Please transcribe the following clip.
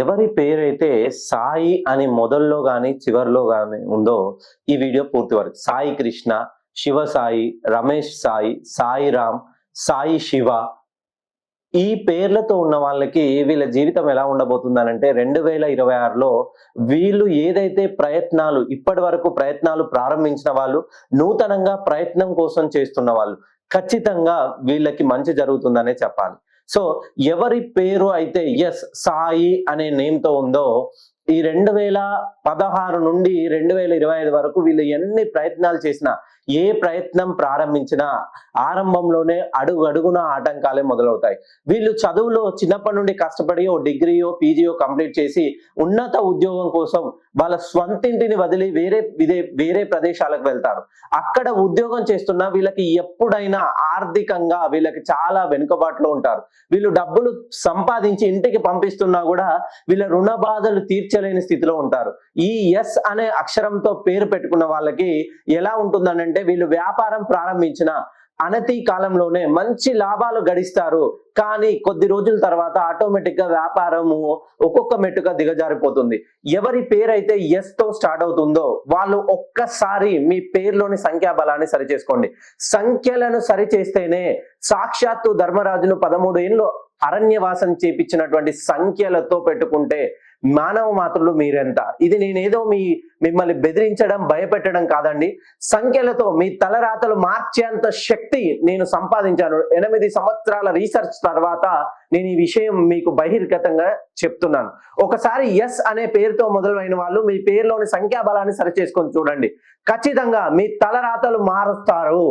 ఎవరి పేరైతే సాయి అని మొదల్లో గాని, చివర్లో గాని ఉందో ఈ వీడియో పూర్తి వరకు సాయి కృష్ణ, శివ సాయి, రమేష్ సాయి, సాయిరామ్, సాయి శివ ఈ పేర్లతో ఉన్న వాళ్ళకి వీళ్ళ జీవితం ఎలా ఉండబోతుందనంటే 2026లో వీళ్ళు ఏదైతే ప్రయత్నాలు ఇప్పటివరకు ప్రయత్నాలు ప్రారంభించిన వాళ్ళు, నూతనంగా ప్రయత్నం కోసం చేస్తున్న వాళ్ళు ఖచ్చితంగా వీళ్ళకి మంచి జరుగుతుందనే చెప్పాలి. సో ఎవరి పేరు అయితే సాయి అనే నేమ్‌తో ఉందో ఈ 2016 నుండి 2025 వరకు వీళ్ళు ఎన్ని ప్రయత్నాలు చేసినా, ఏ ప్రయత్నం ప్రారంభించినా ఆరంభంలోనే అడుగడుగున ఆటంకాలే మొదలవుతాయి. వీళ్ళు చదువులో చిన్నప్పటి నుండి కష్టపడి ఓ డిగ్రీయో, పీజీయో కంప్లీట్ చేసి ఉన్నత ఉద్యోగం కోసం వాళ్ళ స్వంతింటిని వదిలి వేరే ప్రదేశాలకు వెళ్తారు. అక్కడ ఉద్యోగం చేస్తున్నా వీళ్ళకి ఎప్పుడైనా ఆర్థికంగా వీళ్ళకి చాలా వెనుకబాటులో ఉంటారు. వీళ్ళు డబ్బులు సంపాదించి ఇంటికి పంపిస్తున్నా కూడా వీళ్ళ రుణ బాధలు తీర్చలేని స్థితిలో ఉంటారు. ఈ ఎస్ అనే అక్షరంతో పేరు పెట్టుకున్న వాళ్ళకి ఎలా ఉంటుందనంటే వీళ్ళు వ్యాపారం ప్రారంభించిన అనతి కాలంలోనే మంచి లాభాలు గడిస్తారు. కానీ కొద్ది రోజుల తర్వాత ఆటోమేటిక్ గా వ్యాపారము ఒక్కొక్క మెట్టుగా దిగజారిపోతుంది. ఎవరి పేరైతే ఎస్ తో స్టార్ట్ అవుతుందో వాళ్ళు ఒక్కసారి మీ పేరులోని సంఖ్యాబలాన్ని సరిచేసుకోండి. సంఖ్యలను సరిచేస్తేనే సాక్షాత్తు ధర్మరాజును 13 ఏళ్ళు అరణ్యవాసం చేపించినటువంటి సంఖ్యలతో పెట్టుకుంటే మానవ మాత్రులు మీరెంత. ఇది నేనేదో మిమ్మల్ని బెదిరించడం, భయపెట్టడం కాదండి. సంఖ్యలతో మీ తలరాతలు మార్చేంత శక్తి నేను సంపాదించాను. 8 సంవత్సరాల రీసెర్చ్ తర్వాత నేను ఈ విషయం మీకు బహిర్గతంగా చెప్తున్నాను. ఒకసారి ఎస్ అనే పేరుతో మొదలైన వాళ్ళు మీ పేరులోని సంఖ్యాబలాన్ని సరిచేసుకొని చూడండి. ఖచ్చితంగా మీ తలరాతలు మారుస్తారు.